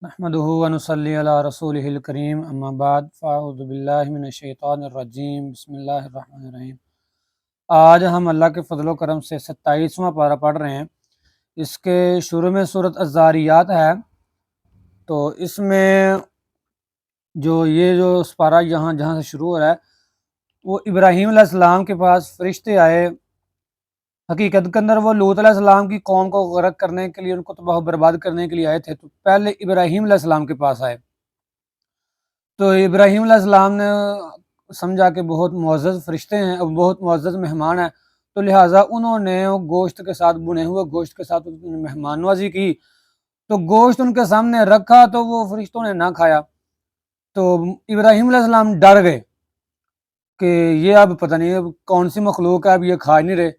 نحمدہ و نصلی علی رسولہ الکریم اما بعد فاعوذ باللہ من الشیطان الرجیم بسم اللہ الرحمن الرحیم۔ آج ہم اللہ کے فضل و کرم سے 27واں پارہ پڑھ رہے ہیں۔ اس کے شروع میں سورۃ الذاریات ہے، تو اس میں جو پارہ جہاں سے شروع ہو رہا ہے وہ ابراہیم علیہ السلام کے پاس فرشتے آئے۔ حقیقت کے اندر وہ لوط علیہ السلام کی قوم کو غرق کرنے کے لیے، ان کو تباہ و برباد کرنے کے لیے آئے تھے، تو پہلے ابراہیم علیہ السلام کے پاس آئے۔ تو ابراہیم علیہ السلام نے سمجھا کہ بہت معزز فرشتے ہیں، بہت معزز مہمان ہیں، تو لہٰذا انہوں نے گوشت کے ساتھ، بنے ہوئے گوشت کے ساتھ مہمان نوازی کی۔ تو گوشت ان کے سامنے رکھا تو وہ فرشتوں نے نہ کھایا، تو ابراہیم علیہ السلام ڈر گئے کہ یہ اب پتہ نہیں اب کون سی مخلوق ہے، اب یہ کھا نہیں رہے۔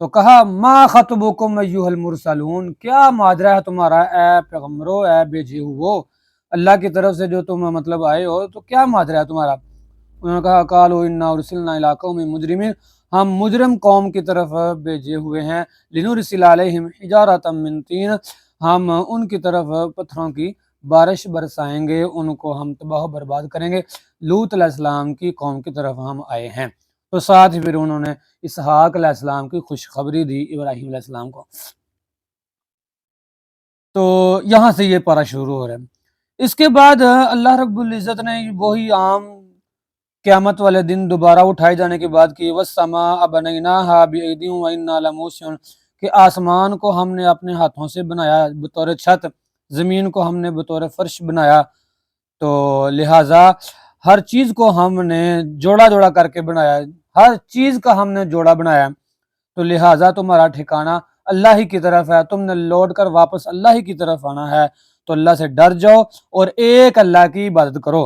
تو کہا ما خطبکم ایھا المرسلون، کیا ماجرا ہے تمہارا اے پیغمبرو، اے بھیجے ہوئے اللہ کی طرف سے جو تم آئے ہو، تو کیا ماجرا ہے تمہارا؟ انہوں نے کہا قالوا انا ارسلنا الی قوم مجرمین، ہم مجرم قوم کی طرف بھیجے ہوئے ہیں، لنرسل علیہم حجارۃ من طین، ہم ان کی طرف پتھروں کی بارش برسائیں گے، ان کو ہم تباہ و برباد کریں گے۔ لوط علیہ السلام کی قوم کی طرف ہم آئے ہیں۔ تو ساتھ ہی پھر انہوں نے اسحاق علیہ السلام کی خوشخبری دی ابراہیم علیہ السلام کو۔ تو یہاں سے یہ پارہ شروع ہو رہا ہے۔ اس کے بعد اللہ رب العزت نے وہی عام قیامت والے دن دوبارہ اٹھائے جانے کی بات کی، وَالسَّمَاءَ بَنَيْنَاهَا بِأَيْدٍ وَإِنَّا لَمُوسِعُونَ، کہ آسمان کو ہم نے اپنے ہاتھوں سے بنایا بطور چھت، زمین کو ہم نے بطور فرش بنایا، تو لہٰذا ہر چیز کو ہم نے جوڑا جوڑا کر کے بنایا، ہر چیز کا ہم نے جوڑا بنایا، تو لہٰذا تمہارا ٹھکانہ اللہ ہی کی طرف ہے، تم نے لوٹ کر واپس اللہ ہی کی طرف آنا ہے، تو اللہ سے ڈر جاؤ اور ایک اللہ کی عبادت کرو۔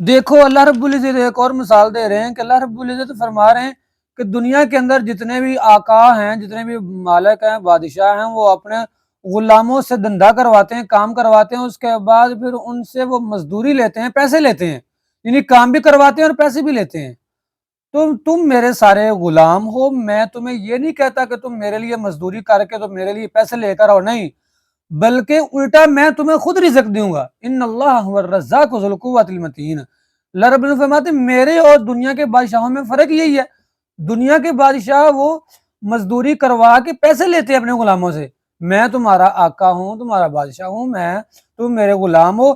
دیکھو اللہ رب العزت ایک اور مثال دے رہے ہیں کہ اللہ رب العزت فرما رہے ہیں کہ دنیا کے اندر جتنے بھی آقا ہیں، جتنے بھی مالک ہیں، بادشاہ ہیں، وہ اپنے غلاموں سے دھندا کرواتے ہیں، کام کرواتے ہیں، اس کے بعد پھر ان سے وہ مزدوری لیتے ہیں، پیسے لیتے ہیں، یعنی کام بھی کرواتے ہیں اور پیسے بھی لیتے ہیں۔ تو تم میرے سارے غلام ہو، میں تمہیں یہ نہیں کہتا کہ تم میرے لیے مزدوری کر کے تو میرے لیے پیسے لے کر آؤ، نہیں، بلکہ الٹا میں تمہیں خود رزق دوں گا۔ ان اللہ هو الرزاق ذو القوۃ المتین، اللہ رب العزت فرماتے ہیں میرے اور دنیا کے بادشاہوں میں فرق یہی ہے، دنیا کے بادشاہ وہ مزدوری کروا کے پیسے لیتے ہیں اپنے غلاموں سے، میں تمہارا آقا ہوں، تمہارا بادشاہ ہوں، تم میرے غلام ہو،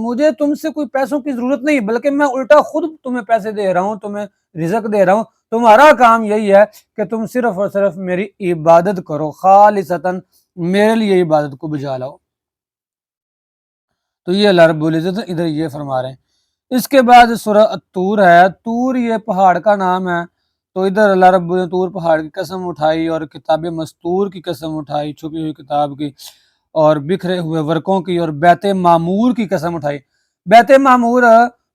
مجھے تم سے کوئی پیسوں کی ضرورت نہیں، بلکہ میں الٹا خود تمہیں پیسے دے رہا ہوں، تمہیں رزق دے رہا ہوں، تمہارا کام یہی ہے کہ تم صرف اور صرف میری عبادت کرو، خالصتاً میرے لیے عبادت کو بجا لاؤ۔ تو یہ اللہ رب العزت ادھر یہ فرما رہے ہیں۔ اس کے بعد سورہ الطور ہے، طور یہ پہاڑ کا نام ہے، تو ادھر اللہ رب العزت طور پہاڑ کی قسم اٹھائی اور کتاب مستور کی قسم اٹھائی، چھپی ہوئی کتاب کی، اور بکھرے ہوئے ورقوں کی، اور بیت معمور کی قسم اٹھائی۔ بیت معمور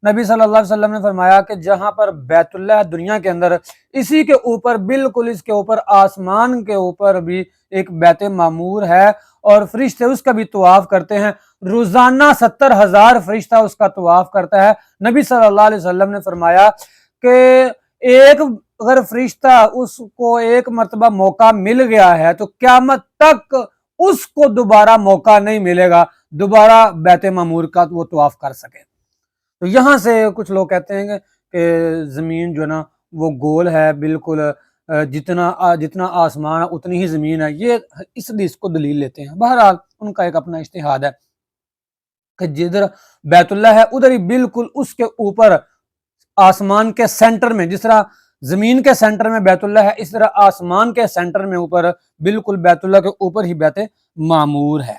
نبی صلی اللہ علیہ وسلم نے فرمایا کہ جہاں پر بیت اللہ دنیا کے اندر، اسی کے اوپر بالکل اس کے اوپر آسمان کے اوپر بھی ایک بیت معمور ہے، اور فرشتے اس کا بھی طواف کرتے ہیں، روزانہ 70,000 فرشتہ اس کا طواف کرتا ہے۔ نبی صلی اللہ علیہ وسلم نے فرمایا کہ ایک اگر فرشتہ اس کو ایک مرتبہ موقع مل گیا ہے تو قیامت تک اس کو دوبارہ موقع نہیں ملے گا دوبارہ بیت معمور کا وہ طواف کر سکے۔ تو یہاں سے کچھ لوگ کہتے ہیں کہ زمین جو ہے نا وہ گول ہے، بالکل جتنا آسمان ہے اتنی ہی زمین ہے، یہ اس حدیث کو دلیل لیتے ہیں۔ بہرحال ان کا ایک اپنا اجتہاد ہے کہ جدھر بیت اللہ ہے ادھر ہی بالکل اس کے اوپر آسمان کے سینٹر میں، جس طرح زمین کے سینٹر میں بیت اللہ ہے، اس طرح آسمان کے سینٹر میں اوپر بالکل بیت اللہ کے اوپر ہی بیت معمور ہے۔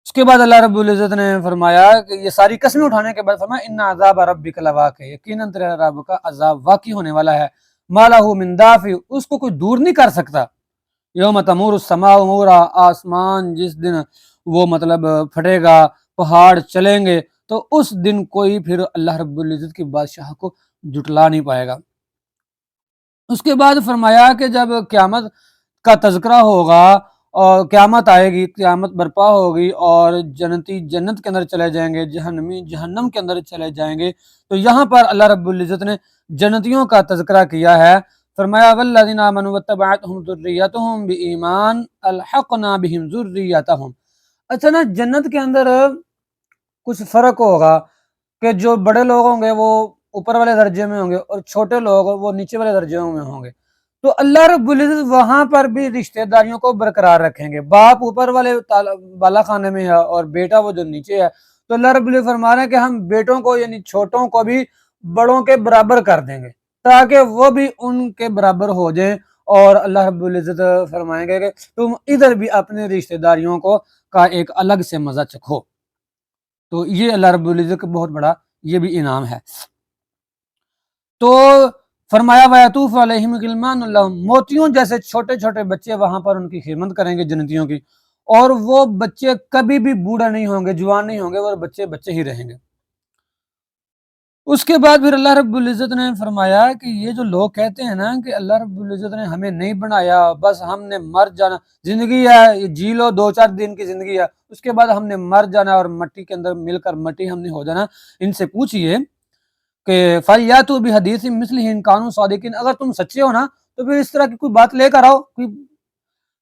اس کے بعد اللہ رب العزت نے فرمایا کہ یہ ساری قسمیں اٹھانے کے بعد فرمایا ان عذاب ربک لواقع، یقیناً تیرے رب کا عذاب واقع ہونے والا ہے، ما لہ من دافع، اس کو کوئی دور نہیں کر سکتا۔ یوم تمور السماء مورا، آسمان جس دن وہ پھٹے گا، پہاڑ چلیں گے، تو اس دن کوئی پھر اللہ رب العزت کی بادشاہ کو جھٹلا نہیں پائے گا۔ اس کے بعد فرمایا کہ جب قیامت کا تذکرہ ہوگا اور قیامت آئے گی، قیامت برپا ہوگی، اور جنتی جنت کے اندر چلے جائیں گے، جہنمی جہنم کے اندر چلے جائیں گے، تو یہاں پر اللہ رب العزت نے جنتیوں کا تذکرہ کیا ہے۔ فرمایا والذین آمنوا واتبعتہم ذریتہم بایمان الحقنا بہم ذریتہم۔ اچھا نا، جنت کے اندر کچھ فرق ہوگا کہ جو بڑے لوگ ہوں گے وہ اوپر والے درجے میں ہوں گے اور چھوٹے لوگ وہ نیچے والے درجوں میں ہوں گے۔ تو اللہ رب العزت وہاں پر بھی رشتہ داریوں کو برقرار رکھیں گے۔ باپ اوپر والے بالا خانے میں ہے اور بیٹا وہ جو نیچے ہے، تو اللہ رب العزت فرما رہے ہیں کہ ہم بیٹوں کو یعنی چھوٹوں کو بھی بڑوں کے برابر کر دیں گے تاکہ وہ بھی ان کے برابر ہو جائیں، اور اللہ رب العزت فرمائیں گے کہ تم ادھر بھی اپنے رشتہ داریوں کو کا ایک الگ سے مزہ چکھو۔ تو یہ اللہ رب العزت کا بہت بڑا یہ بھی انعام ہے۔ تو فرمایا وَيَطُوفُ عَلَيْهِمْ غِلْمَانٌ لَّهُم، موتیوں جیسے چھوٹے چھوٹے بچے وہاں پر ان کی خدمت کریں گے جنتیوں کی، اور وہ بچے کبھی بھی بوڑھا نہیں ہوں گے، جوان نہیں ہوں گے، وہ بچے بچے ہی رہیں گے۔ اس کے بعد پھر اللہ رب العزت نے فرمایا کہ یہ جو لوگ کہتے ہیں نا کہ اللہ رب العزت نے ہمیں نہیں بنایا، بس ہم نے مر جانا، زندگی ہے یہ جی لو، 2-4 دن کی زندگی ہے، اس کے بعد ہم نے مر جانا اور مٹی کے اندر مل کر مٹی ہم نے ہو جانا، ان سے پوچھئے کہ فَلْيَأْتُوا بِحَدِيثٍ مِثْلِهِ إِن كَانُوا صَادِقِينَ، اگر تم سچے ہو نا تو پھر اس طرح کی کوئی بات لے کر آؤ کوئی،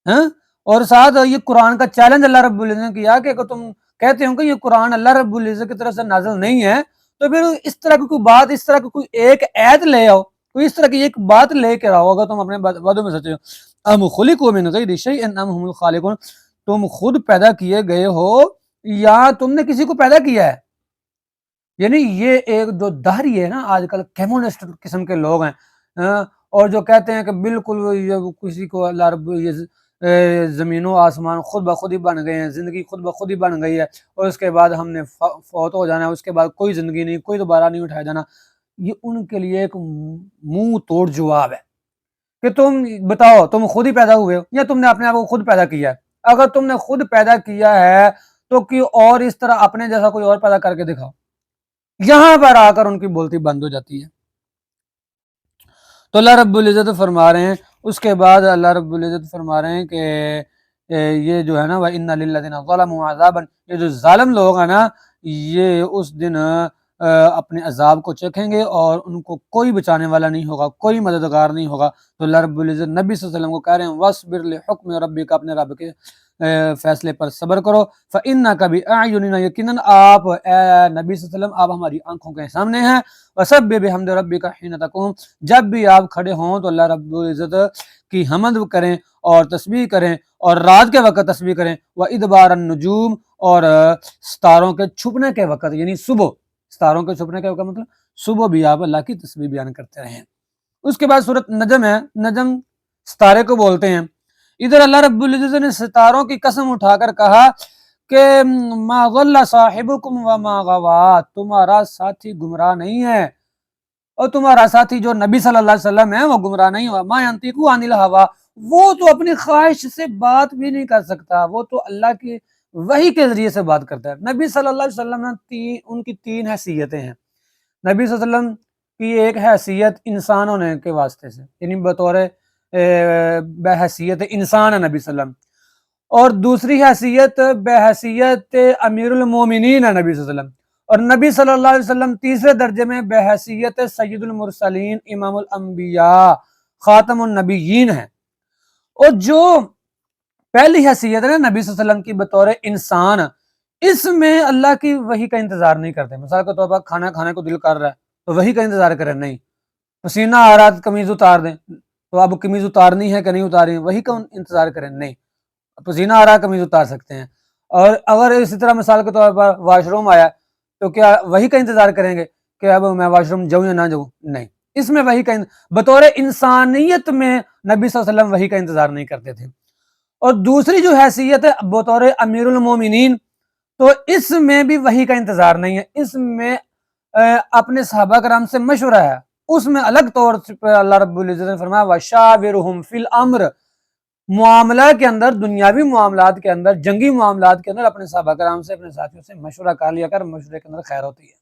ہاں؟ اور ساتھ یہ قرآن کا چیلنج اللہ رب العزت نے کیا کہ اگر تم کہتے ہو کہ یہ قرآن اللہ رب العزت کی طرف سے نازل نہیں ہے تو پھر اس طرح کی کوئی بات، اس طرح کی کوئی ایک آیت لے آؤ، کوئی اس طرح کی ایک بات لے کر آؤ اگر تم اپنے وعدوں میں سچے ہو۔ ام خلقوا من غیر شیء ام هم الخالقون، تم خود پیدا کیے گئے ہو یا تم نے کسی کو پیدا کیا ہے؟ یعنی یہ ایک جو دہری ہے نا، آج کل کمیونسٹ قسم کے لوگ ہیں، اور جو کہتے ہیں کہ بالکل یہ کسی کو اللہ رب یہ زمین و آسمان خود بخود ہی بن گئے ہیں، زندگی خود بخود ہی بن گئی ہے، اور اس کے بعد ہم نے فوت ہو جانا ہے، اس کے بعد کوئی زندگی نہیں، کوئی دوبارہ نہیں اٹھایا جانا۔ یہ ان کے لیے ایک منہ توڑ جواب ہے کہ تم بتاؤ تم خود ہی پیدا ہوئے ہو یا تم نے اپنے آپ کو خود پیدا کیا ہے؟ اگر تم نے خود پیدا کیا ہے تو کہ اور اس طرح اپنے جیسا کوئی اور پیدا کر کے دکھاؤ۔ یہاں پر آ کر ان کی بولتی بند ہو جاتی ہے۔ تو اللہ رب العزت فرما رہے ہیں، اس کے بعد اللہ رب العزت فرما رہے ہیں کہ یہ جو ہے نا وَإِنَّ لِلَّذِينَ ظَلَمُوا عَذَابًا، یہ جو ظالم لوگ ہیں نا یہ اس دن اپنے عذاب کو چکھیں گے اور ان کو کوئی بچانے والا نہیں ہوگا، کوئی مددگار نہیں ہوگا۔ تو اللہ رب العزت نبی صلی اللہ علیہ وسلم کو کہہ رہے ہیں وَاصْبِرْ لِحُکْمِ رَبِّکَ، اپنے رب کے فیصلے پر صبر کرو، فَإِنَّكَ بِأَعْيُنِنَا، یقیناً آپ اے نبی صلی اللہ علیہ وسلم آپ ہماری آنکھوں کے سامنے ہیں، وَسَبِّحْ بِحَمْدِ رَبِّكَ حِينَ تَقُومُ، جب بھی آپ کھڑے ہوں تو اللہ رب العزت کی حمد کریں اور تسبیح کریں، اور رات کے وقت تسبیح کریں، وَإِدْبَارَ النُّجُومِ، اور ستاروں کے چھپنے کے وقت یعنی صبح، ستاروں کے چھپنے کے وقت مطلب صبح بھی آپ اللہ کی تسبیح بیان کرتے رہیں۔ اس کے بعد سورۃ نجم ہے، نجم ستارے کو بولتے ہیں۔ ادھر اللہ رب العزت نے ستاروں کی قسم اٹھا کر کہا کہ ما ضل صاحبکم وما غوا، تمہارا ساتھی گمراہ نہیں ہے، اور تمہارا ساتھی جو نبی صلی اللہ علیہ وسلم ہے وہ گمراہ نہیں ہوا، ما ینطق عن الہوا، وہ تو اپنی خواہش سے بات بھی نہیں کر سکتا، وہ تو اللہ کی وحی کے ذریعے سے بات کرتا ہے۔ نبی صلی اللہ علیہ وسلم نے ان کی 3 حیثیتیں ہیں۔ نبی صلی اللہ علیہ وسلم کی ایک حیثیت انسان ہونے کے واسطے سے، یعنی بطور بحیثیت انسان ہے نبی صلی اللہ علیہ وسلم، اور دوسری حیثیت بحیثیت امیر المومنین ہے نبی صلی اللہ علیہ وسلم، اور نبی صلی اللہ علیہ وسلم تیسرے درجے میں بحیثیت سید المرسلین امام الانبیاء خاتم النبیین ہیں۔ اور جو پہلی حیثیت ہے نا نبی صلی اللہ علیہ وسلم کی بطور انسان، اس میں اللہ کی وحی کا انتظار نہیں کرتے۔ مثال کے طور پر کھانا کھانے کو دل کر رہا ہے تو وحی کا انتظار کریں نہیں، پسینہ آ رہا ہے قمیض اتار دیں تو اب قمیض اتارنی ہے کہ نہیں اتارنی، وحی کا انتظار کریں نہیں، پسینہ آ رہا ہے قمیض اتار سکتے ہیں۔ اور اگر اسی طرح مثال کے طور پر واش روم آیا تو کیا وحی کا انتظار کریں گے کہ اب میں واش روم جاؤں یا نہ جاؤں؟ نہیں، اس میں وحی کا بطور انسانیت میں نبی صلی اللہ علیہ وسلم وحی کا انتظار نہیں کرتے تھے۔ اور دوسری جو حیثیت ہے بطور امیر المومنین، تو اس میں بھی وحی کا انتظار نہیں ہے، اس میں اپنے صحابہ کرام سے مشورہ ہے، اس میں الگ طور پر اللہ رب العزت نے فرمایا وَشَاوِرْهُمْ فِي الْأَمْرِ، معاملہ کے اندر، دنیاوی معاملات کے اندر، جنگی معاملات کے اندر اپنے صحابہ کرام سے، اپنے ساتھیوں سے مشورہ کر لیا کر، مشورے کے اندر خیر ہوتی ہے،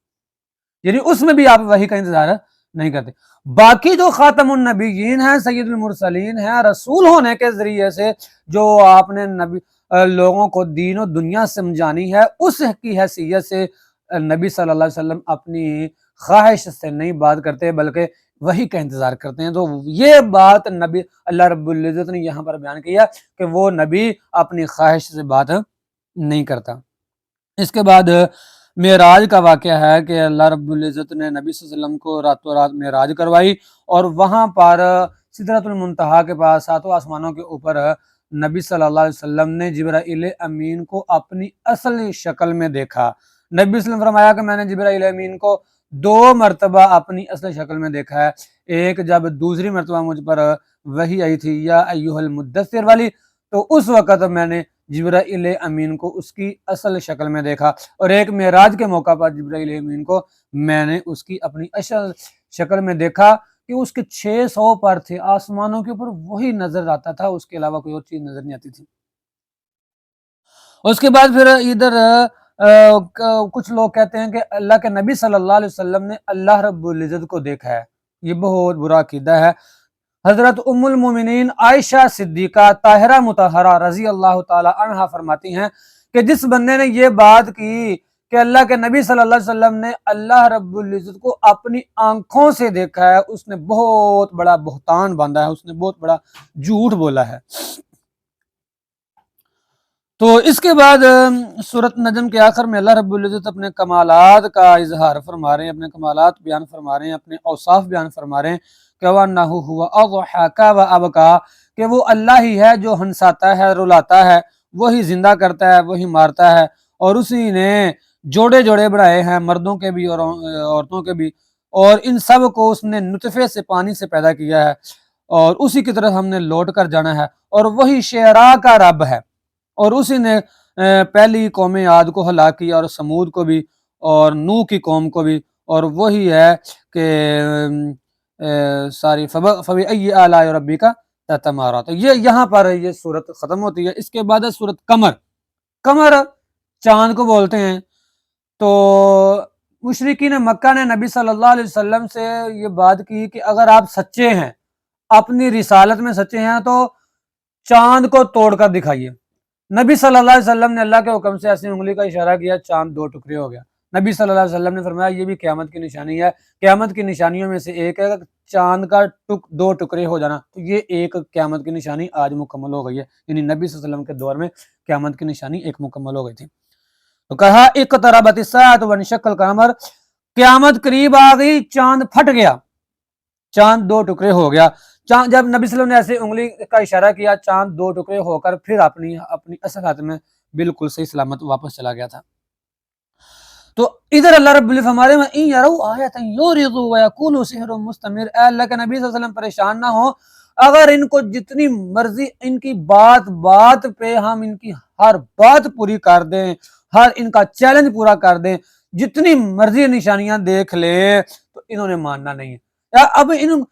یعنی اس میں بھی آپ وحی کا انتظار نہیں کرتے۔ باقی جو خاتم النبیین ہیں، سید المرسلین ہیں، رسول ہونے کے ذریعے سے جو آپ نے لوگوں کو دین و دنیا سمجھانی ہے، اس کی حیثیت سے نبی صلی اللہ علیہ وسلم اپنی خواہش سے نہیں بات کرتے، بلکہ وہی کا انتظار کرتے ہیں۔ تو یہ بات نبی اللہ رب العزت نے یہاں پر بیان کیا کہ وہ نبی اپنی خواہش سے بات نہیں کرتا۔ اس کے بعد معراج کا واقعہ ہے کہ اللہ رب العزت نے نبی صلی اللہ علیہ وسلم کو راتوں رات معراج کروائی، اور وہاں پر سدرۃ المنتہا کے پاس ساتوں آسمانوں کے اوپر نبی صلی اللہ علیہ وسلم نے جبرائیل امین کو اپنی اصل شکل میں دیکھا۔ نبی صلی اللہ علیہ وسلم فرمایا کہ میں نے جبرائیل امین کو 2 مرتبہ اپنی اصل شکل میں دیکھا ہے۔ ایک جب دوسری مرتبہ مجھ پر وحی آئی تھی یا ایھا المدثر والی، تو اس وقت میں نے جبرائیل امین کو اس کی اصل شکل میں دیکھا، اور ایک معراج کے موقع پر جبرائیل امین کو میں نے اس کی اپنی اصل شکل میں دیکھا کہ اس کے 600 پر تھے، آسمانوں کے اوپر وہی نظر آتا تھا، اس کے علاوہ کوئی اور چیز نظر نہیں آتی تھی۔ اس کے بعد پھر ادھر کچھ لوگ کہتے ہیں کہ اللہ کے نبی صلی اللہ علیہ وسلم نے اللہ رب العزت کو دیکھا ہے، یہ بہت برا عقیدہ ہے۔ حضرت ام المومنین عائشہ صدیقہ طاہرہ مطہرہ رضی اللہ تعالی عنہا فرماتی ہیں کہ جس بندے نے یہ بات کی کہ اللہ کے نبی صلی اللہ علیہ وسلم نے اللہ رب العزت کو اپنی آنکھوں سے دیکھا ہے، اس نے بہت بڑا بہتان باندھا ہے، اس نے بہت بڑا جھوٹ بولا ہے۔ تو اس کے بعد سورۃ نجم کے آخر میں اللہ رب العزت اپنے کمالات کا اظہار فرما رہے ہیں، اپنے کمالات بیان فرما رہے ہیں، اپنے اوصاف بیان فرما رہے ہیں کہ وَأَنَّهُ هُوَ أَضْحَكَ وَأَبْكَىٰ، کہ وہ اللہ ہی ہے جو ہنساتا ہے، رلاتا ہے، وہی زندہ کرتا ہے، وہی مارتا ہے، اور اسی نے جوڑے جوڑے بنائے ہیں، مردوں کے بھی اور عورتوں کے بھی، اور ان سب کو اس نے نطفے سے، پانی سے پیدا کیا ہے، اور اسی کی طرف ہم نے لوٹ کر جانا ہے، اور وہی شعراء کا رب ہے، اور اسی نے پہلی قوم عاد کو ہلاک کیا، اور سمود کو بھی، اور نوح کی قوم کو بھی، اور وہی ہے کہ ساری فَبِأَيِّ آلَاءِ رَبِّكَ تَتَمَارَىٰ۔ تو یہ یہاں پر یہ صورت ختم ہوتی ہے۔ اس کے بعد ہے صورت قمر۔ قمر چاند کو بولتے ہیں۔ تو مشرکین مکہ نے نبی صلی اللہ علیہ وسلم سے یہ بات کی کہ اگر آپ سچے ہیں، اپنی رسالت میں سچے ہیں، تو چاند کو توڑ کر دکھائیے۔ نبی صلی اللہ علیہ وسلم نے اللہ کے حکم سے ایسی انگلی کا اشارہ کیا، چاند 2 ٹکڑے ہو گیا۔ نبی صلی اللہ علیہ وسلم نے فرمایا یہ بھی قیامت کی نشانی ہے، قیامت کی نشانیوں میں سے ایک ہے چاند کا 2 ٹکڑے ہو جانا، تو یہ ایک قیامت کی نشانی آج مکمل ہو گئی ہے، یعنی نبی صلی اللہ علیہ وسلم کے دور میں قیامت کی نشانی ایک مکمل ہو گئی تھی۔ تو کہا اقتربت الساعۃ وانشق القمر، قیامت قریب آ گئی، چاند پھٹ گیا، چاند 2 ٹکڑے ہو گیا۔ جب نبی صلی اللہ علیہ وسلم نے ایسے انگلی کا اشارہ کیا، چاند 2 ٹکڑے ہو کر پھر اپنی اصل حالت میں بالکل صحیح سلامت واپس چلا گیا تھا۔ تو ادھر اللہ رب العزت ہمارے میں ان یروا آیۃ یورضوا ویقولوا سحر مستمر، اے اللہ کے نبی صلی اللہ علیہ وسلم پریشان نہ ہو، اگر ان کو جتنی مرضی ان کی بات بات پہ ہم ان کی ہر بات پوری کر دیں، ہر ان کا چیلنج پورا کر دیں، جتنی مرضی نشانیاں دیکھ لے، تو انہوں نے ماننا نہیں ہے۔ اب ان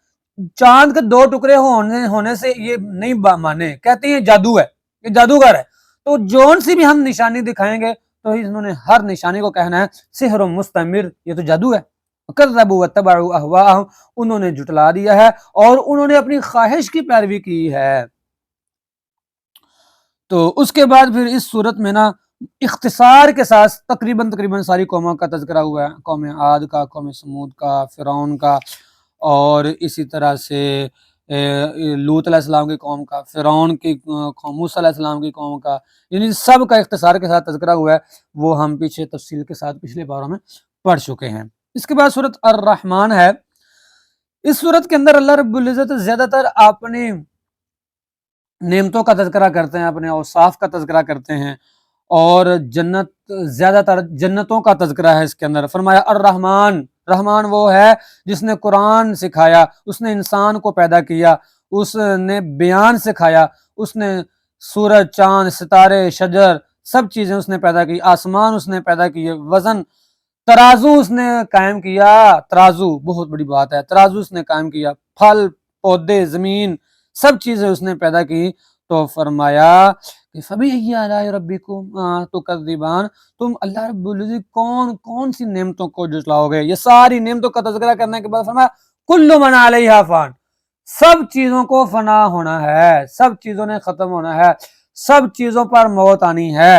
چاند کے 2 ٹکڑے ہونے سے یہ نہیں مانے، کہتے ہیں جادو ہے، یہ جادوگر ہے، تو جون سی بھی ہم نشانی دکھائیں گے تو انہوں نے ہر نشانی کو کہنا ہے سحر مستمر، یہ تو جادو ہے۔ کذبوا واتبعوا اهواءهم، انہوں نے جھٹلا دیا ہے اور انہوں نے اپنی خواہش کی پیروی کی ہے۔ تو اس کے بعد پھر اس صورت میں نا اختصار کے ساتھ تقریباً ساری قوموں کا تذکرہ ہوا ہے، قوم عاد کا، قوم سمود کا، فرعون کا، اور اسی طرح سے لوط علیہ السلام کی قوم کا، فرعون کی قوم، موسیٰ علیہ السلام کی قوم کا، یعنی سب کا اختصار کے ساتھ تذکرہ ہوا ہے، وہ ہم پیچھے تفصیل کے ساتھ پچھلے باروں میں پڑھ چکے ہیں۔ اس کے بعد سورۃ الرحمن ہے۔ اس سورت کے اندر اللہ رب العزت زیادہ تر اپنی نعمتوں کا تذکرہ کرتے ہیں، اپنے اوصاف کا تذکرہ کرتے ہیں، اور زیادہ تر جنتوں کا تذکرہ ہے اس کے اندر۔ فرمایا الرحمن، رحمان وہ ہے جس نے قرآن سکھایا، اس نے انسان کو پیدا کیا، اس نے بیان سکھایا، اس نے سورج، چاند، ستارے، شجر، سب چیزیں اس نے پیدا کی، آسمان اس نے پیدا کیے، وزن، ترازو اس نے قائم کیا، ترازو بہت بڑی بات ہے، ترازو اس نے قائم کیا، پھل، پودے، زمین، سب چیزیں اس نے پیدا کی۔ تو فرمایا کہ فَبِأَيِّ آلَاءِ رَبِّكُمَا تُكَذِّبَانِ، تم اللہ رب العزت کون سی نعمتوں کو جھٹلاؤ گے؟ یہ ساری نعمتوں کا تذکرہ کرنے کے بعد فرمایا کُلُّ مَنْ عَلَيْهَا فان، سب چیزوں کو فنا ہونا ہے، سب چیزوں نے ختم ہونا ہے، سب چیزوں پر موت آنی ہے،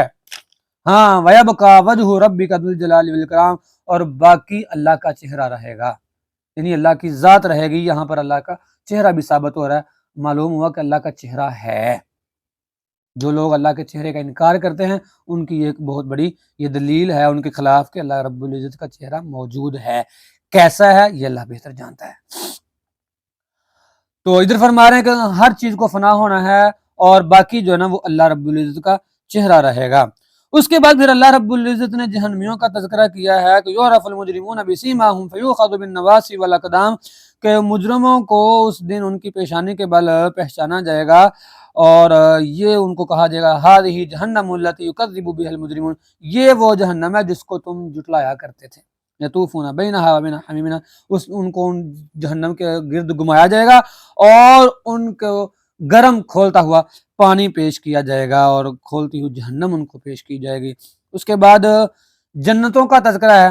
ہاں وَيَبْقَىٰ وَجْهُ رَبِّكَ ذُو الْجَلَالِ وَالْإِكْرَامِ، اور باقی اللہ کا چہرہ رہے گا۔ یعنی اللہ کی ذات رہے گی، یہاں پر اللہ کا چہرہ بھی ثابت ہو رہا ہے، معلوم ہوا کہ اللہ کا چہرہ ہے۔ جو لوگ اللہ کے چہرے کا انکار کرتے ہیں ان کی ایک بہت بڑی یہ دلیل ہے ان کے خلاف کہ اللہ رب العزت کا چہرہ موجود ہے، کیسا ہے یہ اللہ بہتر جانتا ہے۔ تو ادھر فرما رہے ہیں کہ ہر چیز کو فنا ہونا ہے اور باقی جو ہے نا وہ اللہ رب العزت کا چہرہ رہے گا۔ اس کے بعد پھر اللہ رب العزت نے جہنمیوں کا تذکرہ کیا ہے کہ یعرف المجرمون بسیماہم فیؤخذ بالنواصی والاقدام، کہ مجرموں کو اس دن ان کی پیشانی کے بل پہچانا جائے گا اور یہ ان کو کہا جائے گا ہذہ جہنم التی یکذب بها المجرمون، یہ وہ جہنم ہے جس کو تم جھٹلایا کرتے تھے۔ یطوفون بینہا وبین حمیمنا، ان کو جہنم کے گرد گھمایا جائے گا اور ان کو گرم کھولتا ہوا پانی پیش کیا جائے گا اور کھولتی ہوئی جہنم ان کو پیش کی جائے گی۔ اس کے بعد جنتوں کا تذکرہ ہے،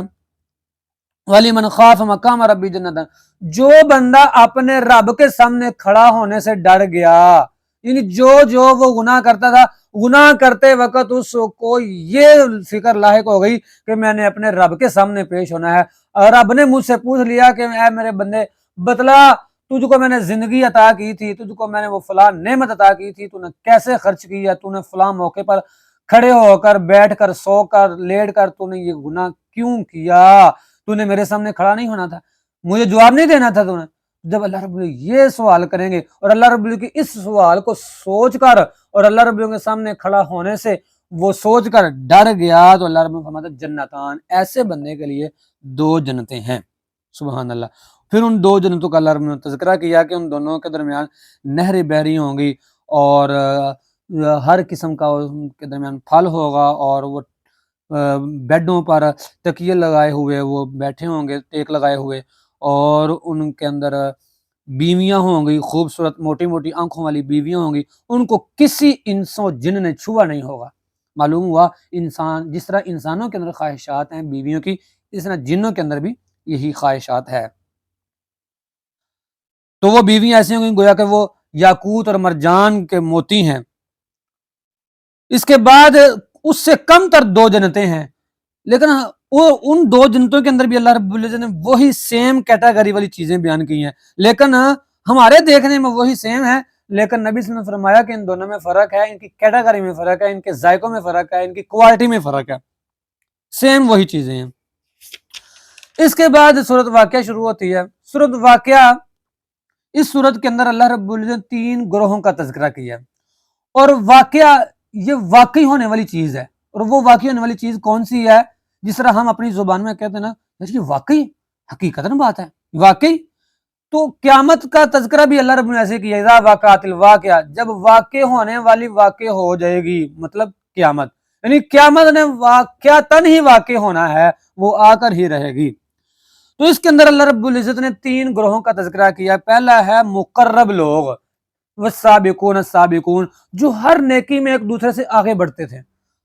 وَلِمَنْ خَافَ مَقَامَ رَبِّهِ جَنَّتَانِ، جو بندہ اپنے رب کے سامنے کھڑا ہونے سے ڈر گیا، یعنی جو وہ گناہ کرتا تھا، گناہ کرتے وقت اس کو یہ فکر لاحق ہو گئی کہ میں نے اپنے رب کے سامنے پیش ہونا ہے، اور رب نے مجھ سے پوچھ لیا کہ اے میرے بندے بتلا، تجھ کو میں نے زندگی عطا کی تھی، تجھ کو میں نے وہ فلاں نعمت عطا کی تھی، تو نے کیسے خرچ کی ہے، تو نے فلاں موقع پر کھڑے ہو کر، بیٹھ کر، سو کر، لیٹ کر تو نے یہ گناہ کیوں کیا، تو نے میرے سامنے کھڑا نہیں ہونا تھا، مجھے جواب نہیں دینا تھا تو نے۔ جب اللہ رب العزت یہ سوال کریں گے اور اللہ رب العزت کی اس سوال کو سوچ کر اور اللہ رب العزت کے سامنے کھڑا ہونے سے وہ سوچ کر ڈر گیا تو اللہ رب العزت فرماتا ہے جنتان، ایسے بندے کے لیے دو جنتیں ہیں۔ سبحان اللہ۔ پھر ان دو جنتوں کا اللہ رب نے تذکرہ کیا کہ ان دونوں کے درمیان نہریں بہہ رہی ہوں گی اور ہر قسم کا ان کے درمیان پھل ہوگا اور وہ بیڈوں پر تکیے لگائے ہوئے وہ بیٹھے ہوں گے، ٹیک لگائے ہوئے، اور ان کے اندر بیویاں ہوں گی، خوبصورت موٹی موٹی آنکھوں والی بیویاں ہوں گی، ان کو کسی انس و جن نے چھوا نہیں ہوگا۔ معلوم ہوا انسان جس طرح انسانوں کے اندر خواہشات ہیں بیویوں کی، اس طرح جنوں کے اندر بھی یہی خواہشات ہے۔ تو وہ بیویاں ایسی ہوں گی گویا کہ وہ یاقوت اور مرجان کے موتی ہیں۔ اس کے بعد اس سے کم تر دو جنتیں ہیں، لیکن وہ ان دو جنتوں کے اندر بھی اللہ رب العزت نے وہی سیم کیٹاگری والی چیزیں بیان کی ہیں، لیکن ہمارے دیکھنے میں وہی سیم ہے، لیکن نبی صلی اللہ علیہ وسلم نے فرمایا کہ ان دونوں میں فرق ہے، ان کی کیٹاگری میں فرق ہے، ان کے ذائقوں میں فرق ہے، ان کی کوالٹی میں فرق ہے، سیم وہی چیزیں ہیں۔ اس کے بعد سورۃ واقعہ شروع ہوتی ہے۔ سورۃ واقعہ، اس سورت کے اندر اللہ رب العزت نے تین گروہوں کا تذکرہ کیا، اور واقعہ یہ واقعی ہونے والی چیز ہے، اور وہ واقعی ہونے والی چیز کون سی ہے؟ جس طرح ہم اپنی زبان میں کہتے ہیں نا یہ واقعی حقیقتاً بات ہے، واقعی، تو قیامت کا تذکرہ بھی اللہ رب نے ایسے کیا، اذا وقعت الواقعہ، جب واقع ہونے والی واقع ہو جائے گی، مطلب قیامت، یعنی قیامت نے واقعتاً ہی واقع ہونا ہے، وہ آ کر ہی رہے گی۔ تو اس کے اندر اللہ رب العزت نے تین گروہوں کا تذکرہ کیا۔ پہلا ہے مقرب لوگ، والسابقون السابقون، جو ہر نیکی میں ایک دوسرے سے آگے بڑھتے تھے،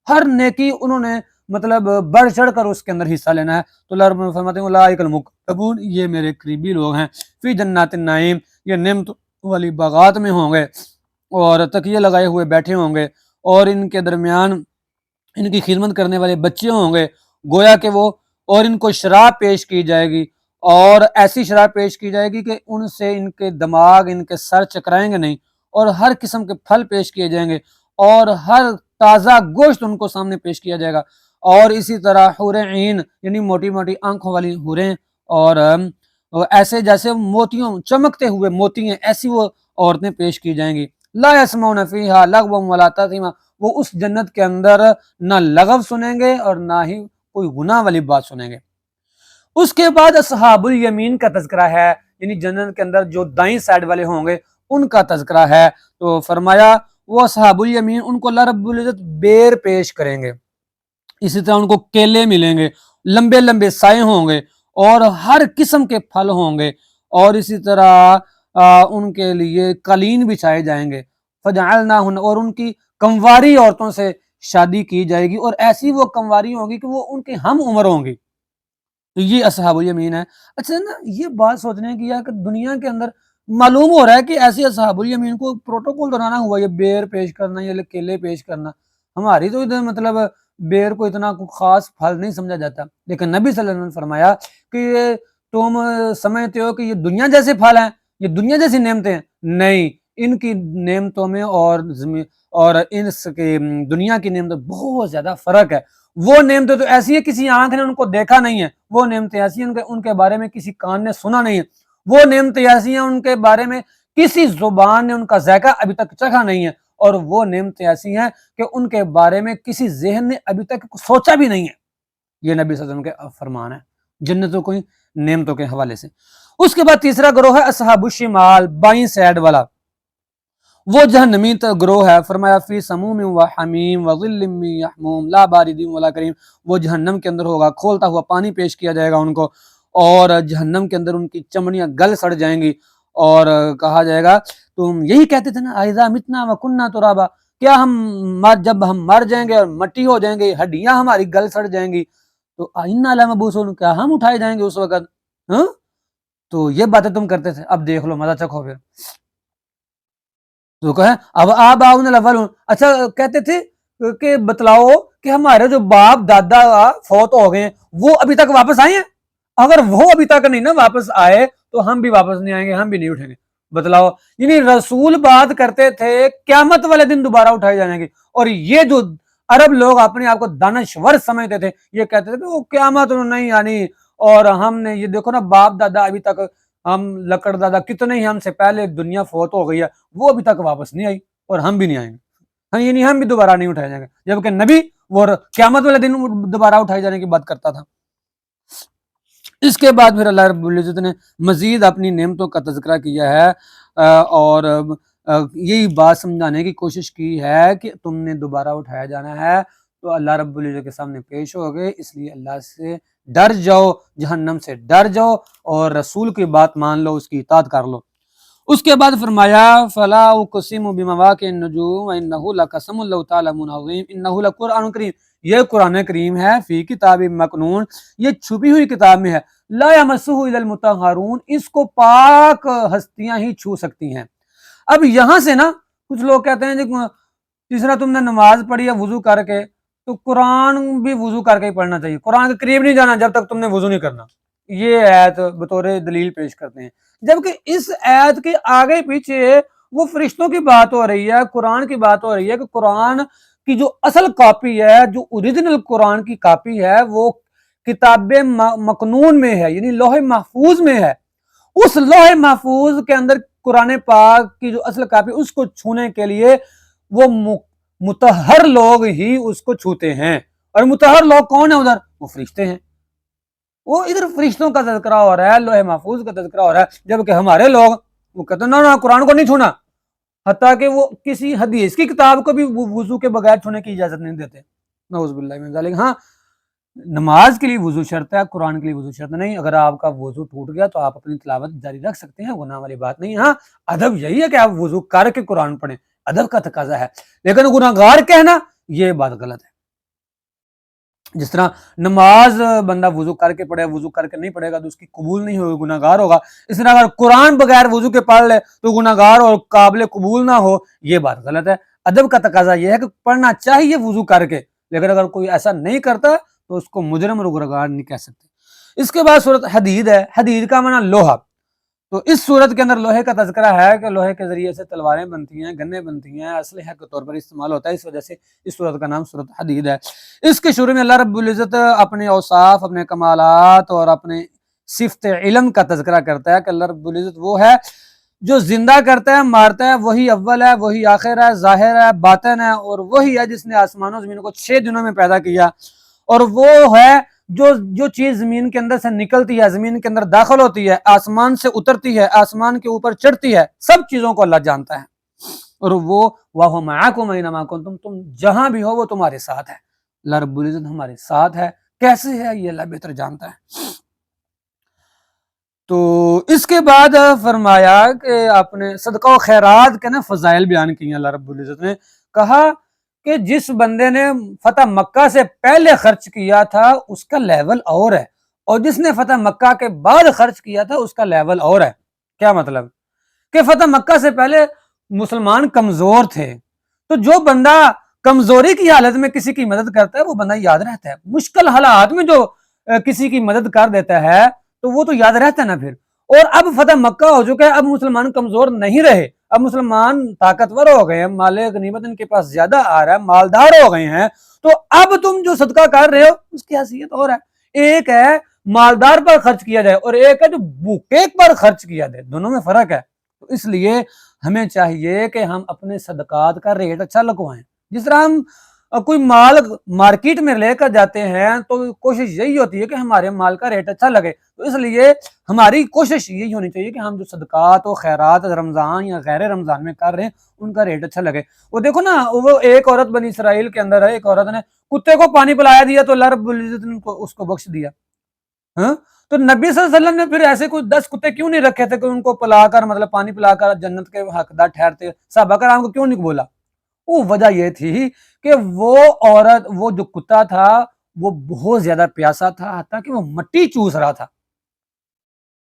ہر نیکی انہوں نے مطلب بڑھ چڑھ کر اس کے اندر حصہ لینا ہے۔ تو اللہ رب فرماتے ہیں اولئک المقربون، یہ میرے قریبی لوگ ہیں، فی جنات النعیم، یہ نعمت والی باغات میں ہوں گے اور تکیے لگائے ہوئے بیٹھے ہوں گے، اور ان کے درمیان ان کی خدمت کرنے والے بچے ہوں گے، گویا کہ وہ، اور ان کو شراب پیش کی جائے گی، اور ایسی شراب پیش کی جائے گی کہ ان سے ان کے دماغ، ان کے سر چکرائیں گے نہیں، اور ہر قسم کے پھل پیش کیے جائیں گے، اور ہر تازہ گوشت ان کو سامنے پیش کیا جائے گا، اور اسی طرح حور عین، یعنی موٹی موٹی آنکھوں والی حوریں، اور ایسے جیسے موتیوں، چمکتے ہوئے موتی ہیں، ایسی وہ عورتیں پیش کی جائیں گی۔ لا یسمعون فیہا لغوا ولا تأثیما، وہ اس جنت کے اندر نہ لغو سنیں گے اور نہ ہی کوئی گناہ والی بات سنیں گے۔ اس کے بعد اصحاب الیمین کا تذکرہ ہے، یعنی جنت کے اندر جو دائیں سائڈ والے ہوں گے ان کا تذکرہ ہے۔ تو فرمایا وہ اصحاب الیمین، ان کو اللہ رب العزت بیر پیش کریں گے، اسی طرح ان کو کیلے ملیں گے، لمبے لمبے سائے ہوں گے، اور ہر قسم کے پھل ہوں گے، اور اسی طرح ان کے لیے قالین بچھائے جائیں گے، فجعلناہن، اور ان کی کمواری عورتوں سے شادی کی جائے گی، اور ایسی وہ کمواری ہوگی کہ وہ ان کے ہم عمر ہوں گی۔ تو یہ اصحاب الیمین ہے۔ اچھا نا، یہ بات سوچنے کی ہے کہ دنیا کے اندر معلوم ہو رہا ہے کہ ایسے اصحاب الیمین کو پروٹوکول بنانا ہوا، یہ بیر پیش کرنا، یہ کیلے پیش کرنا، ہماری تو ادھر مطلب بیر کو اتنا خاص پھل نہیں سمجھا جاتا، لیکن نبی صلی اللہ علیہ وسلم نے فرمایا کہ تم سمجھتے ہو کہ یہ دنیا جیسے پھل ہیں، یہ دنیا جیسی نعمتیں ہیں؟ نہیں، ان کی نعمتوں میں اور اس کے دنیا کی نعمتوں بہت زیادہ فرق ہے۔ وہ نعمتیں تو ایسی ہے کسی آنکھ نے ان کو دیکھا نہیں ہے، وہ نعمتیں ایسی ہیں ان کے بارے میں کسی کان نے سنا نہیں ہے، وہ نعمتیں ایسی ہیں ان کے بارے میں کسی زبان نے ان کا ذائقہ ابھی تک چکھا نہیں ہے، اور وہ نعمتیں ایسی ہیں کہ ان کے بارے میں کسی ذہن نے ابھی تک سوچا بھی نہیں ہے۔ یہ نبی صلی اللہ علیہ وسلم کے فرمان ہے جنتوں کو نعمتوں کے حوالے سے۔ اس کے بعد تیسرا گروہ ہے اصحاب الشمال، بائیں سائڈ والا، وہ جہنمی گروہ ہے۔ فرمایا فی سموم و حمیم و ظل من یحموم لا بارد ولا کریم، وہ جہنم کے اندر ہوگا، کھولتا ہوا پانی پیش کیا جائے گا ان کو، اور جہنم کے اندر ان کی چمڑیاں گل سڑ جائیں گی، اور کہا جائے گا تم یہی کہتے تھے نا اذا متنا وکنا ترابا، کیا جب ہم مر جائیں گے اور مٹی ہو جائیں گے، ہڈیاں ہماری گل سڑ جائیں گی، تو انا لمبعوثون، کیا ہم اٹھائے جائیں گے اس وقت؟ ہاں، تو یہ باتیں تم کرتے تھے، اب دیکھ لو، مزہ چکھو پھر۔ تو کہیں اب آباؤنا الاولون، اچھا کہتے تھے کہ بتلاؤ کہ ہمارے جو باپ دادا فوت ہو گئے ہیں وہ ابھی تک واپس آئے ہیں؟ اگر وہ ابھی تک نہیں نا واپس آئے تو ہم بھی واپس نہیں آئیں گے، ہم بھی نہیں اٹھیں گے۔ بتلاؤ، یعنی رسول بات کرتے تھے قیامت والے دن دوبارہ اٹھائے جانے گی، اور یہ جو عرب لوگ اپنے آپ کو دانشور سمجھتے تھے، یہ کہتے تھے کہ وہ قیامت نہیں آنی، اور ہم نے یہ دیکھو نا باپ دادا ابھی تک، ہم لکڑ دادا کتنے ہی ہم سے پہلے دنیا فوت ہو گئی ہے، وہ ابھی تک واپس نہیں آئی، اور ہم بھی نہیں آئیں گے، ہاں یعنی ہم بھی دوبارہ نہیں اٹھائے جائیں گے، جبکہ نبی وہ قیامت والے دن دوبارہ اٹھائے جانے کی بات کرتا تھا۔ اس کے بعد پھر اللہ رب العزت نے مزید اپنی نعمتوں کا تذکرہ کیا ہے، اور یہی بات سمجھانے کی کوشش کی ہے کہ تم نے دوبارہ اٹھایا جانا ہے تو اللہ رب العزت کے سامنے پیش ہو گئے، اس لیے اللہ سے ڈر جاؤ، جہنم سے ڈر جاؤ، اور رسول کی بات مان لو، اس کی اطاعت کر لو۔ اس کے بعد فرمایا فلا اقسم بمواقع النجوم وانه لقسم لو تعلمون عظیم انه لقرآن کریم، یہ قرآن کریم ہے، فی کتاب مکنون، یہ چھپی ہوئی کتاب میں ہے، لا یمسہ الا المطہرون، اس کو پاک ہستیاں ہی چھو سکتی ہیں۔ اب یہاں سے نا کچھ لوگ کہتے ہیں جی تیسرا تم نے نماز پڑھی ہے وضو کر کے، تو قرآن بھی وضو کر کے ہی پڑھنا چاہیے، قرآن کے قریب نہیں جانا جب تک تم نے وضو نہیں کرنا، یہ آیت بطور دلیل پیش کرتے ہیں، جبکہ اس آیت کے آگے پیچھے وہ فرشتوں کی بات ہو رہی ہے، قرآن کی بات ہو رہی ہے کہ قرآن کی جو اصل کاپی ہے، جو اوریجنل قرآن کی کاپی ہے، وہ کتاب مکنون میں ہے، یعنی لوح محفوظ میں ہے، اس لوح محفوظ کے اندر قرآن پاک کی جو اصل کاپی، اس کو چھونے کے لیے وہ مطہر لوگ ہی اس کو چھوتے ہیں، اور مطہر لوگ کون ہیں ادھر؟ وہ فرشتے ہیں، وہ ادھر فرشتوں کا تذکرہ ہو رہا ہے، لوح محفوظ کا تذکرہ ہو رہا ہے، جبکہ ہمارے لوگ وہ کہتے ہیں نا قرآن کو نہیں چھونا، حتیٰ کہ وہ کسی حدیث کی کتاب کو بھی وضو کے بغیر چھونے کی اجازت نہیں دیتے، نعوذ باللہ من ذالک۔ ہاں، نماز کے لیے وضو شرط ہے، قرآن کے لیے وضو شرط نہیں، اگر آپ کا وضو ٹوٹ گیا تو آپ اپنی تلاوت جاری رکھ سکتے ہیں، گناہ والی بات نہیں۔ ہاں، ادب یہی ہے کہ آپ وضو کر کے قرآن پڑھیں، ادب کا تقاضا ہے، لیکن گناہ گار کہنا یہ بات غلط ہے۔ جس طرح نماز بندہ وضو کر کے پڑھے، وضو کر کے نہیں پڑھے گا تو اس کی قبول نہیں ہوگی، گناہ گار ہوگا، اس طرح اگر قرآن بغیر وضو کے پڑھ لے تو گناہ گار اور قابل قبول نہ ہو، یہ بات غلط ہے۔ ادب کا تقاضا یہ ہے کہ پڑھنا چاہیے وضو کر کے، لیکن اگر کوئی ایسا نہیں کرتا تو اس کو مجرم اور گنہگار نہیں کہہ سکتے۔ اس کے بعد سورۃ حدید ہے، حدید کا معنی لوہا، تو اس صورت کے اندر لوہے کا تذکرہ ہے کہ لوہے کے ذریعے سے تلواریں بنتی ہیں، گنیں بنتی ہیں، اسلحہ کے طور پر استعمال ہوتا ہے، اس وجہ سے اس صورت کا نام سورۃ حدید ہے۔ اس کے شروع میں اللہ رب العزت اپنے اوصاف، اپنے کمالات اور اپنے صفت علم کا تذکرہ کرتا ہے کہ اللہ رب العزت وہ ہے جو زندہ کرتا ہے، مارتا ہے، وہی اول ہے، وہی آخر ہے، ظاہر ہے، باطن ہے، اور وہی ہے جس نے آسمان و زمین کو 6 دنوں میں پیدا کیا، اور وہ ہے جو چیز زمین کے اندر سے نکلتی ہے، زمین کے اندر داخل ہوتی ہے، آسمان سے اترتی ہے، آسمان کے اوپر چڑھتی ہے، سب چیزوں کو اللہ جانتا ہے، اور وہ وَهُوَ مَعَكُمْ أَيْنَمَا كُنتُمْ، تم جہاں بھی ہو وہ تمہارے ساتھ ہے۔ اللہ رب العزت ہمارے ساتھ ہے، کیسے ہے یہ اللہ بہتر جانتا ہے۔ تو اس کے بعد فرمایا کہ اپنے صدقہ و خیرات کے نا فضائل بیان کیے اللہ رب العزت نے، کہا کہ جس بندے نے فتح مکہ سے پہلے خرچ کیا تھا اس کا لیول اور ہے، اور جس نے فتح مکہ کے بعد خرچ کیا تھا اس کا لیول اور ہے۔ کیا مطلب؟ کہ فتح مکہ سے پہلے مسلمان کمزور تھے، تو جو بندہ کمزوری کی حالت میں کسی کی مدد کرتا ہے وہ بندہ یاد رہتا ہے، مشکل حالات میں جو کسی کی مدد کر دیتا ہے تو وہ تو یاد رہتا ہے نا پھر. اور اب فتح مکہ ہو چکا ہے, اب مسلمان کمزور نہیں رہے, اب مسلمان طاقتور ہو گئے ہیں, مال غنیمت ان کے پاس زیادہ آ رہا ہے, مالدار ہو گئے ہیں, تو اب تم جو صدقہ کر رہے ہو اس کی حیثیت اور ہے. ایک ہے مالدار پر خرچ کیا جائے اور ایک ہے جو بھوکے پر خرچ کیا جائے, دونوں میں فرق ہے. تو اس لیے ہمیں چاہیے کہ ہم اپنے صدقات کا ریٹ اچھا لگوائیں. جس طرح ہم کوئی مال مارکیٹ میں لے کر جاتے ہیں تو کوشش یہی ہوتی ہے کہ ہمارے مال کا ریٹ اچھا لگے. تو اس لیے ہماری کوشش یہی ہونی چاہیے کہ ہم جو صدقات و خیرات رمضان یا غیر رمضان میں کر رہے ہیں ان کا ریٹ اچھا لگے. وہ دیکھو نا, وہ ایک عورت بنی اسرائیل کے اندر ہے, ایک عورت نے کتے کو پانی پلایا دیا تو اللہ رب العزت نے اس کو بخش دیا. ہاں, تو نبی صلی اللہ علیہ وسلم نے پھر ایسے کوئی 10 کتے کیوں نہیں رکھے تھے کہ ان کو پلا کر مطلب پانی پلا کر جنت کے حقدار ٹھہرتے؟ صحابہ کرام کو کیوں نہیں بولا؟ وہ وجہ یہ تھی کہ وہ عورت, وہ جو کتا تھا وہ بہت زیادہ پیاسا تھا, حتیٰ کہ وہ مٹی چوس رہا تھا.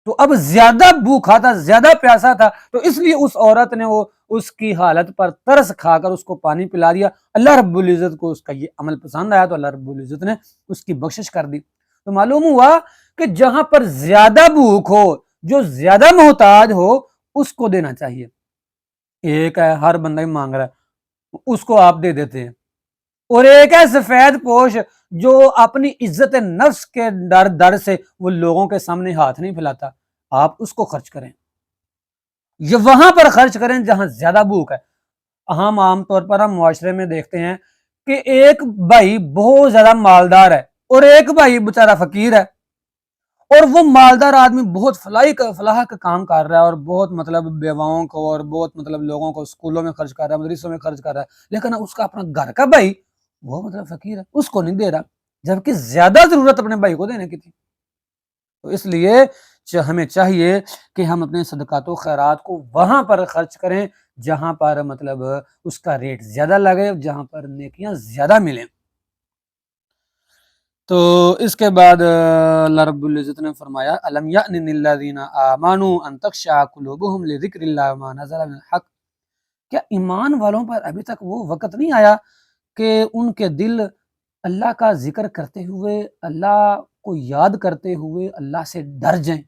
تو اب زیادہ بھوکا تھا, زیادہ پیاسا تھا, تو اس لیے اس عورت نے وہ اس کی حالت پر ترس کھا کر اس کو پانی پلا دیا. اللہ رب العزت کو اس کا یہ عمل پسند آیا تو اللہ رب العزت نے اس کی بخشش کر دی. تو معلوم ہوا کہ جہاں پر زیادہ بھوک ہو, جو زیادہ محتاج ہو, اس کو دینا چاہیے. ایک ہے ہر بندہ ہی مانگ رہا ہے, اس کو آپ دے دیتے ہیں. اور ایک ہے سفید پوش جو اپنی عزت نفس کے ڈر سے وہ لوگوں کے سامنے ہاتھ نہیں پھیلاتا, آپ اس کو خرچ کریں. یہ وہاں پر خرچ کریں جہاں زیادہ بھوک ہے. ہم عام طور پر ہم معاشرے میں دیکھتے ہیں کہ ایک بھائی بہت زیادہ مالدار ہے اور ایک بھائی بیچارہ فقیر ہے, اور وہ مالدار آدمی بہت فلاح کا کام کر رہا ہے اور بہت مطلب بیواؤں کو اور بہت مطلب لوگوں کو اسکولوں میں خرچ کر رہا ہے, مدرسوں میں خرچ کر رہا ہے, لیکن اس کا اپنا گھر کا بھائی وہ مطلب فقیر ہے, اس کو نہیں دے رہا, جبکہ زیادہ ضرورت اپنے بھائی کو دینے کی تھی. تو اس لیے ہمیں چاہیے کہ ہم اپنے صدقات و خیرات کو وہاں پر خرچ کریں جہاں پر مطلب اس کا ریٹ زیادہ لگے, جہاں پر نیکیاں زیادہ ملیں. تو اس کے بعد اللہ رب العزت نے فرمایا الم یأن للذین آمنوا ان تخشع قلوبهم لذکر اللہ وما نزل من الحق, کیا ایمان والوں پر ابھی تک وہ وقت نہیں آیا کہ ان کے دل اللہ کا ذکر کرتے ہوئے, اللہ کو یاد کرتے ہوئے اللہ سے ڈر جائیں,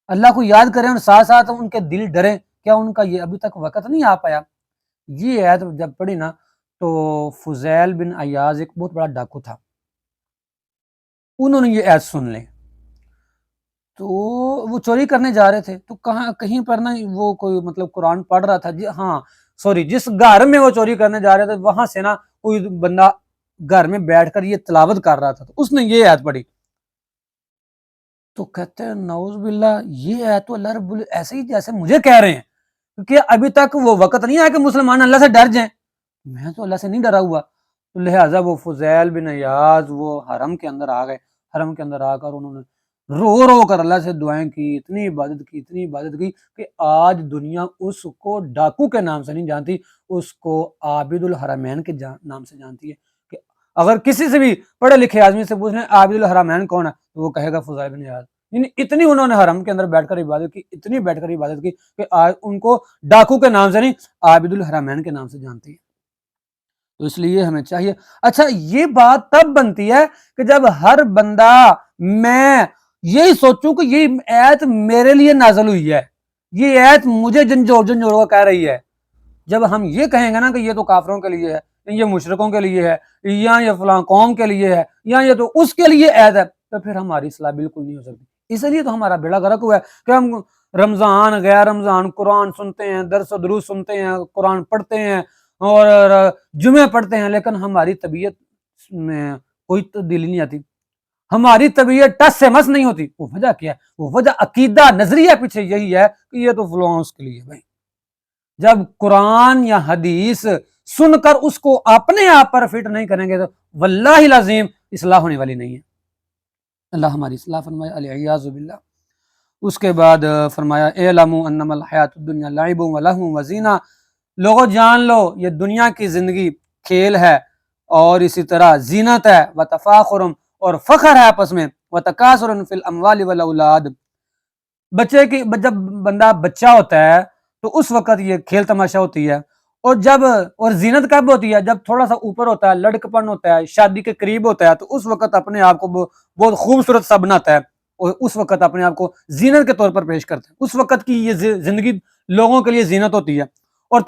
اللہ کو یاد کریں اور ساتھ ساتھ ان کے دل ڈریں؟ کیا ان کا یہ ابھی تک وقت نہیں آ پایا؟ یہ آیت جب پڑھی نا تو فضیل بن عیاض ایک بہت بڑا ڈاکو تھا, انہوں نے یہ آیت سن لی. تو وہ چوری کرنے جا رہے تھے, تو کہیں پر نا وہ کوئی مطلب قرآن پڑھ رہا تھا, جس گھر میں وہ چوری کرنے جا رہے تھے وہاں سے نا کوئی بندہ گھر میں بیٹھ کر یہ تلاوت کر رہا تھا, تو اس نے یہ آیت پڑھی. تو کہتے ہیں نعوذ باللہ, یہ آیت تو اللہ رب ایسے ہی جیسے مجھے کہہ رہے ہیں کہ ابھی تک وہ وقت نہیں آیا کہ مسلمان اللہ سے ڈر جائیں. میں تو اللہ سے نہیں ڈرا ہوا. تو لہٰذا وہ فضیل بن عیاض وہ حرم کے اندر آ گئے. حرم کے اندر آ کر انہوں نے رو رو کر اللہ سے دعائیں کی, اتنی عبادت کی کہ آج دنیا اس کو ڈاکو کے نام سے نہیں جانتی, اس کو عابد الحرمین کے نام سے جانتی ہے. کہ اگر کسی سے بھی پڑھے لکھے آدمی سے پوچھیں عابد الحرمین کون ہے تو وہ کہے گا فضیل بن عیاض. یعنی اتنی انہوں نے حرم کے اندر بیٹھ کر عبادت کی کہ آج ان کو ڈاکو کے نام سے نہیں عابد الحرمین کے نام سے جانتی ہے. تو اس لیے ہمیں چاہیے. اچھا, یہ بات تب بنتی ہے کہ جب ہر بندہ, میں یہی سوچوں کہ یہ آیت میرے لیے نازل ہوئی ہے, یہ آیت مجھے جھنجھوڑ کا کہہ رہی ہے. جب ہم یہ کہیں گے نا کہ یہ تو کافروں کے لیے ہے, یہ مشرکوں کے لیے ہے, یا یہ فلاں قوم کے لیے ہے, یا یہ تو اس کے لیے آیت ہے, تو پھر ہماری اصلاح بالکل نہیں ہو سکتی. اس لیے تو ہمارا بیڑا غرق ہوا ہے کہ ہم رمضان غیر رمضان قرآن سنتے ہیں, درس و دروس سنتے ہیں, قرآن پڑھتے ہیں اور جمعے پڑھتے ہیں, لیکن ہماری طبیعت میں کوئی تبدیلی نہیں آتی, ہماری طبیعت ٹس سے مس نہیں ہوتی. وہ وجہ کیا ہے؟ وہ وجہ عقیدہ نظریہ پیچھے یہی ہے کہ یہ تو فلاں اس کے لیے. بھائی جب قرآن یا حدیث سن کر اس کو اپنے آپ پر فٹ نہیں کریں گے تو واللہ العظیم اصلاح ہونے والی نہیں ہے. اللہ ہماری اصلاح فرمائے. الیاذ باللہ. اس کے بعد فرمایا اعلموا انما الحیات الدنیا لعب و لہو و زینہ, لوگوں جان لو یہ دنیا کی زندگی کھیل ہے اور اسی طرح زینت ہے, وتفاخر اور فخر ہے آپس میں, وتکاثر فی الاموال والاولاد. جب بندہ بچہ ہوتا ہے تو اس وقت یہ کھیل تماشا ہوتی ہے, اور زینت کب ہوتی ہے؟ جب تھوڑا سا اوپر ہوتا ہے, لڑکپن ہوتا ہے, شادی کے قریب ہوتا ہے, تو اس وقت اپنے آپ کو بہت خوبصورت سا بناتا ہے, اور اس وقت اپنے آپ کو زینت کے طور پر پیش کرتے ہیں. اس وقت کی یہ زندگی لوگوں کے لیے زینت ہوتی ہے. اور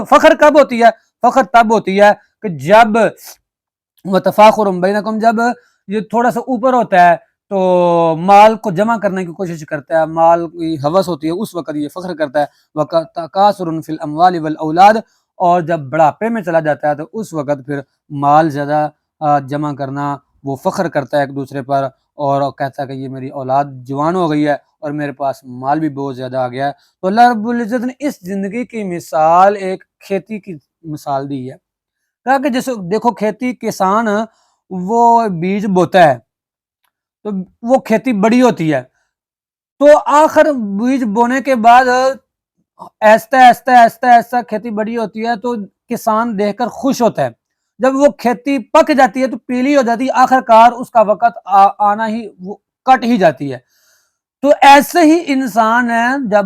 فخر کب ہوتی ہے؟ فخر تب ہوتی ہے کہ جب وتفاخر بینکم، جب یہ تھوڑا سا اوپر ہوتا ہے تو مال کو جمع کرنے کی کوشش کرتا ہے، مال کی ہوس ہوتی ہے، اس وقت یہ فخر کرتا ہے. وَتَكَاثُرٌ فِي الْأَمْوَالِ وَالْأَوْلَادِ، اور جب بڑھاپے میں چلا جاتا ہے تو اس وقت پھر مال زیادہ جمع کرنا، وہ فخر کرتا ہے ایک دوسرے پر اور کہتا ہے کہ یہ میری اولاد جوان ہو گئی ہے اور میرے پاس مال بھی بہت زیادہ آ گیا ہے. تو اللہ رب العزت نے اس زندگی کی مثال ایک کھیتی کی مثال دی ہے. کہا کہ جیسے دیکھو کھیتی کسان وہ بیج بوتا ہے تو وہ کھیتی بڑی ہوتی ہے، تو آخر بیج بونے کے بعد ایستا ایستا ایستا ایستا کھیتی بڑی ہوتی ہے تو کسان دیکھ کر خوش ہوتا ہے. جب وہ کھیتی پک جاتی ہے تو پیلی ہو جاتی ہے، آخر کار اس کا وقت آنا ہی، وہ کٹ ہی جاتی ہے. تو ایسے ہی انسان ہے، جب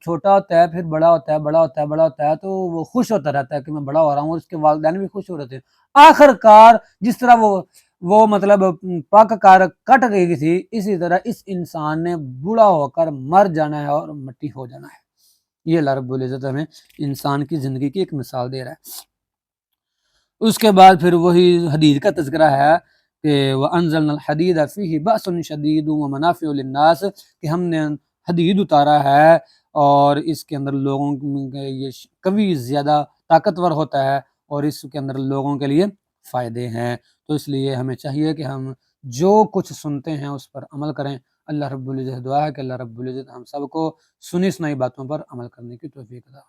چھوٹا ہوتا ہے پھر بڑا ہوتا ہے، بڑا ہوتا ہے، بڑا ہوتا ہے تو وہ خوش ہوتا رہتا ہے کہ میں بڑا ہو رہا ہوں، اور اس کے والدین بھی خوش ہو رہے تھے. آخر کار جس طرح وہ مطلب پک کر کٹ گئی تھی، اسی طرح اس انسان نے بوڑھا ہو کر مر جانا ہے اور مٹی ہو جانا ہے. یہ اللہ رب العزت ہمیں انسان کی زندگی کی ایک مثال دے رہا ہے. اس کے بعد پھر وہی حدید کا تذکرہ ہے کہ وَأَنزَلْنَا الْحَدِيدَ فِيهِ بَأْسٌ شَدِيدٌ وَمَنَافِعُ لِلنَّاسِ، کہ ہم نے حدید اتارا ہے اور اس کے اندر لوگوں کے یہ قوی زیادہ طاقتور ہوتا ہے اور اس کے اندر لوگوں کے لیے فائدے ہیں. تو اس لیے ہمیں چاہیے کہ ہم جو کچھ سنتے ہیں اس پر عمل کریں. اللہ رب العزت دعا ہے کہ اللہ رب العزت ہم سب کو سنی سنائی باتوں پر عمل کرنے کی توفیق عطا